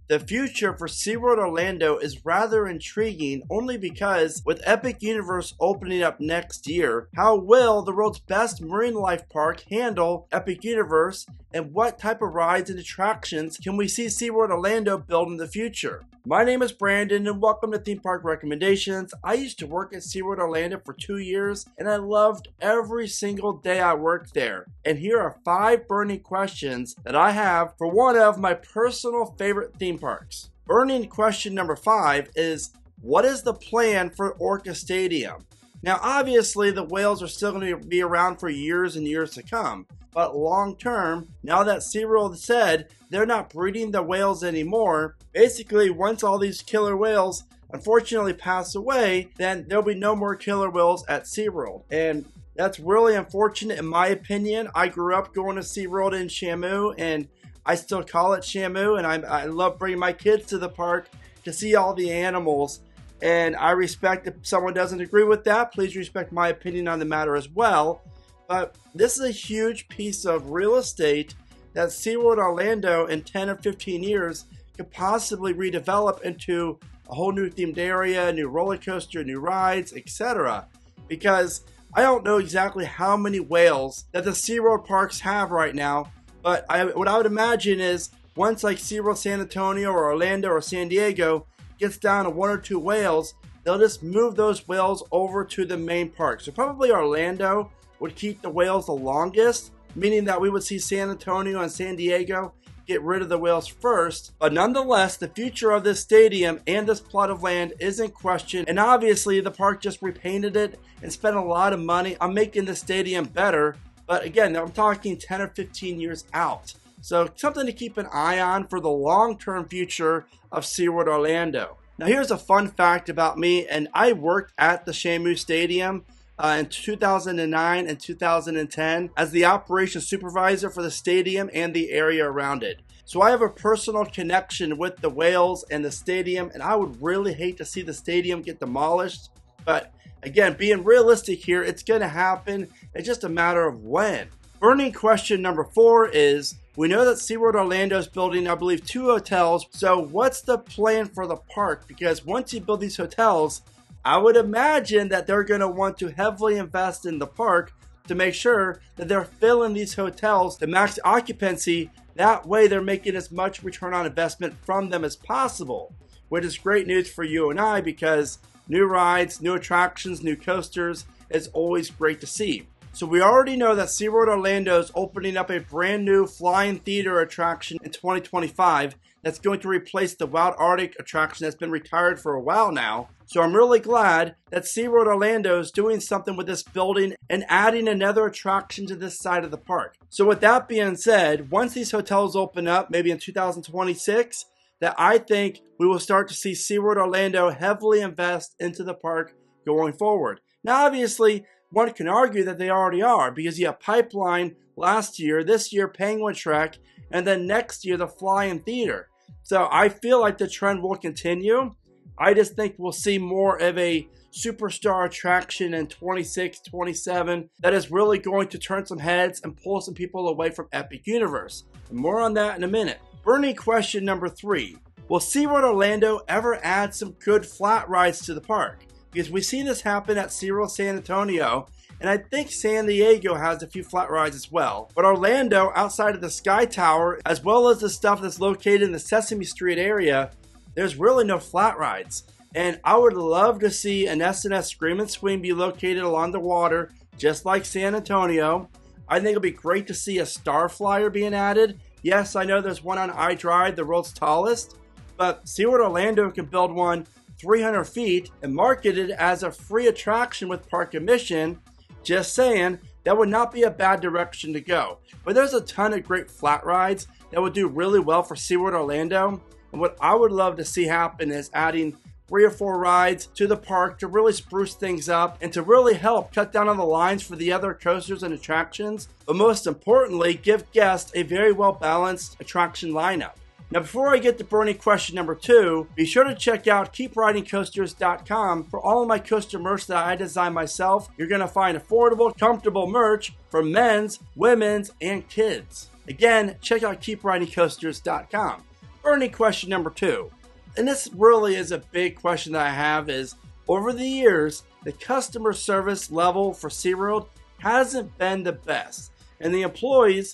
The future for SeaWorld Orlando is rather intriguing only because with Epic Universe opening up next year, how will the world's best marine life park handle Epic Universe, and what type of rides and attractions can we see SeaWorld Orlando build in the future? My name is Brandon and welcome to Theme Park Recommendations. I used to work at SeaWorld Orlando for 2 years and I loved every single day I worked there. And here are 5 burning questions that I have for one of my personal favorite theme parks. Burning question number 5 is, what is the plan for Orca Stadium? Now obviously the whales are still going to be around for years and years to come. But long term, now that SeaWorld said they're not breeding the whales anymore, basically once all these killer whales unfortunately pass away, then there'll be no more killer whales at SeaWorld. And that's really unfortunate in my opinion. I grew up going to SeaWorld in Shamu and I still call it Shamu, and I love bringing my kids to the park to see all the animals. And I respect if someone doesn't agree with that, please respect my opinion on the matter as well. But this is a huge piece of real estate that SeaWorld Orlando in 10 or 15 years could possibly redevelop into a whole new themed area, new roller coaster, new rides, etc. Because I don't know exactly how many whales that the SeaWorld parks have right now, but what I would imagine is once like SeaWorld San Antonio or Orlando or San Diego gets down to 1 or 2 whales, they'll just move those whales over to the main park. So probably Orlando would keep the whales the longest, meaning that we would see San Antonio and San Diego get rid of the whales first. But nonetheless, the future of this stadium and this plot of land is in question, and obviously the park just repainted it and spent a lot of money on making the stadium better. But again, I'm talking 10 or 15 years out. So something to keep an eye on for the long-term future of SeaWorld Orlando. Now here's a fun fact about me, and I worked at the Shamu Stadium in 2009 and 2010 as the operations supervisor for the stadium and the area around it. So I have a personal connection with the whales and the stadium, and I would really hate to see the stadium get demolished. But again, being realistic here, it's going to happen. It's just a matter of when. Burning question number 4 is, we know that SeaWorld Orlando is building, I believe, 2 hotels. So what's the plan for the park? Because once you build these hotels, I would imagine that they're going to want to heavily invest in the park to make sure that they're filling these hotels to max occupancy. That way they're making as much return on investment from them as possible, which is great news for you and I because new rides, new attractions, new coasters is always great to see. So we already know that SeaWorld Orlando is opening up a brand new flying theater attraction in 2025 that's going to replace the Wild Arctic attraction that's been retired for a while now. So I'm really glad that SeaWorld Orlando is doing something with this building and adding another attraction to this side of the park. So with that being said, once these hotels open up, maybe in 2026, that I think we will start to see SeaWorld Orlando heavily invest into the park going forward. Now obviously, one can argue that they already are because you have Pipeline last year, this year Penguin Trek, and then next year the Flying Theater. So I feel like the trend will continue. I just think we'll see more of a superstar attraction in 26, 27 that is really going to turn some heads and pull some people away from Epic Universe. And more on that in a minute. Burning question number 3. Will SeaWorld Orlando ever add some good flat rides to the park? Because we see this happen at SeaWorld San Antonio, and I think San Diego has a few flat rides as well. But Orlando, outside of the Sky Tower, as well as the stuff that's located in the Sesame Street area, there's really no flat rides. And I would love to see an S&S Scream and Swing be located along the water, just like San Antonio. I think it'll be great to see a Star Flyer being added. Yes, I know there's one on iDrive, the world's tallest, but SeaWorld Orlando can build one 300 feet and market it as a free attraction with park admission. Just saying, that would not be a bad direction to go. But there's a ton of great flat rides that would do really well for SeaWorld Orlando. And what I would love to see happen is adding 3 or 4 rides to the park to really spruce things up and to really help cut down on the lines for the other coasters and attractions. But most importantly, give guests a very well balanced attraction lineup. Now before I get to burning question number 2, be sure to check out keepridingcoasters.com for all of my coaster merch that I design myself. You're going to find affordable, comfortable merch for men's, women's, and kids. Again, check out keepridingcoasters.com. Burning question number 2. And this really is a big question that I have is, over the years, the customer service level for SeaWorld hasn't been the best. And the employees,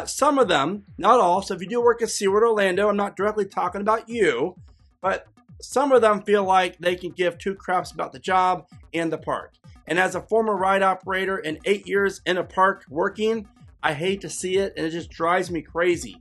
some of them, not all, so if you do work at SeaWorld Orlando, I'm not directly talking about you, but some of them feel like they can give two craps about the job and the park. And as a former ride operator and 8 years in a park working, I hate to see it, and it just drives me crazy.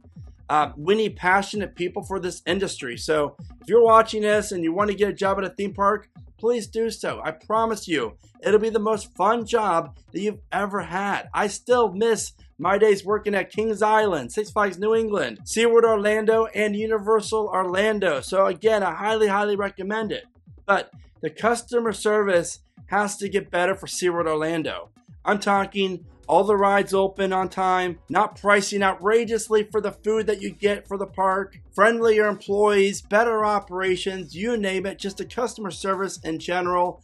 We need passionate people for this industry. So if you're watching this and you want to get a job at a theme park, please do so. I promise you, it'll be the most fun job that you've ever had. I still miss my days working at Kings Island, Six Flags New England, SeaWorld Orlando, and Universal Orlando. So again, I highly recommend it. But the customer service has to get better for SeaWorld Orlando. I'm talking all the rides open on time, not pricing outrageously for the food that you get for the park, friendlier employees, better operations, you name it, just the customer service in general.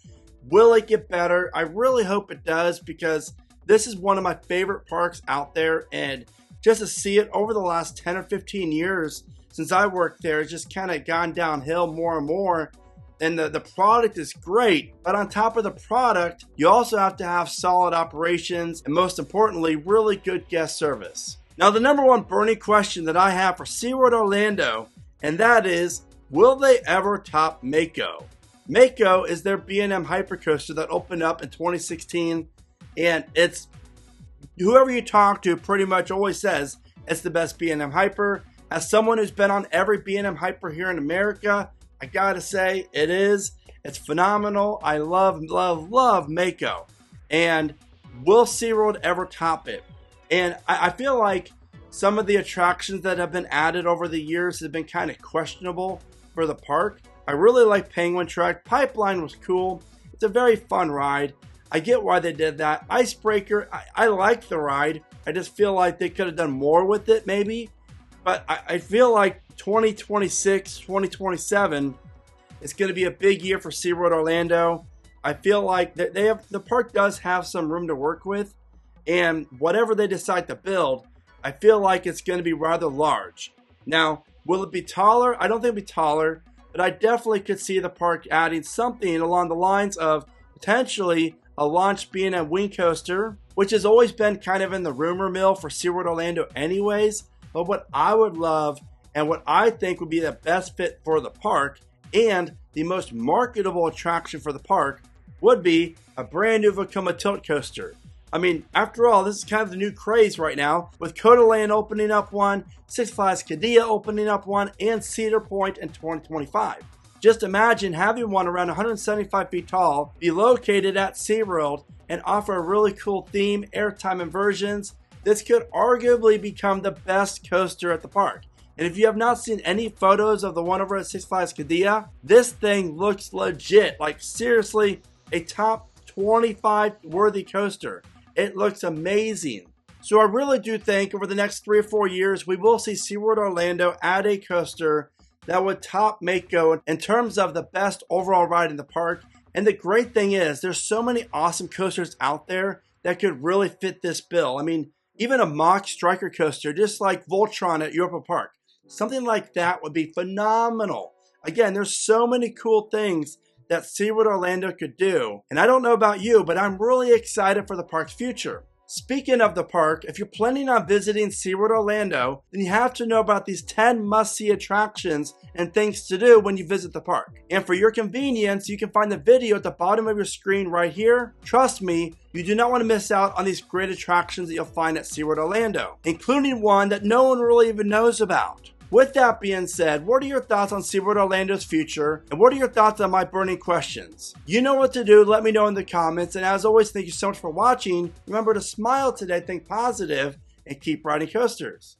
Will it get better? I really hope it does, because this is one of my favorite parks out there, and just to see it over the last 10 or 15 years since I worked there, it's just kind of gone downhill more and more. And the product is great, but on top of the product, you also have to have solid operations and, most importantly, really good guest service. Now, the number one burning question that I have for SeaWorld Orlando, and that is, will they ever top Mako? Mako is their B&M hypercoaster that opened up in 2016, and it's, whoever you talk to pretty much always says it's the best B&M hyper. As someone who's been on every B&M hyper here in America, I gotta say, it is. It's phenomenal. I love Mako. And will SeaWorld ever top it? And I feel like some of the attractions that have been added over the years have been kind of questionable for the park. I really like Penguin Trek. Pipeline was cool. It's a very fun ride. I get why they did that. Icebreaker, I like the ride. I just feel like they could have done more with it maybe. But I feel like 2026, 2027 is going to be a big year for SeaWorld Orlando. I feel like the park does have some room to work with, and whatever they decide to build, I feel like it's going to be rather large. Now, will it be taller? I don't think it'll be taller, but I definitely could see the park adding something along the lines of potentially a launch B&M wing coaster, which has always been kind of in the rumor mill for SeaWorld Orlando anyways. But what I would love, and what I think would be the best fit for the park and the most marketable attraction for the park, would be a brand new Vekoma tilt coaster. I mean, after all, this is kind of the new craze right now, with Coda Land opening up one, Six Flags Qiddiya opening up one, and Cedar Point in 2025. Just imagine having one around 175 feet tall, be located at SeaWorld, and offer a really cool theme, airtime inversions. This could arguably become the best coaster at the park. And if you have not seen any photos of the one over at Six Flags Qiddiya, this thing looks legit. Like, seriously, a top 25 worthy coaster. It looks amazing. So I really do think over the next 3 or 4 years, we will see SeaWorld Orlando add a coaster that would top Mako in terms of the best overall ride in the park. And the great thing is, there's so many awesome coasters out there that could really fit this bill. I mean, even a mock striker coaster, just like Voltron at Europa Park. Something like that would be phenomenal. Again, there's so many cool things that SeaWorld Orlando could do. And I don't know about you, but I'm really excited for the park's future. Speaking of the park, if you're planning on visiting SeaWorld Orlando, then you have to know about these 10 must-see attractions and things to do when you visit the park. And for your convenience, you can find the video at the bottom of your screen right here. Trust me, you do not want to miss out on these great attractions that you'll find at SeaWorld Orlando, including one that no one really even knows about. With that being said, what are your thoughts on SeaWorld Orlando's future, and what are your thoughts on my burning questions? You know what to do, let me know in the comments, and as always, thank you so much for watching. Remember to smile today, think positive, and keep riding coasters.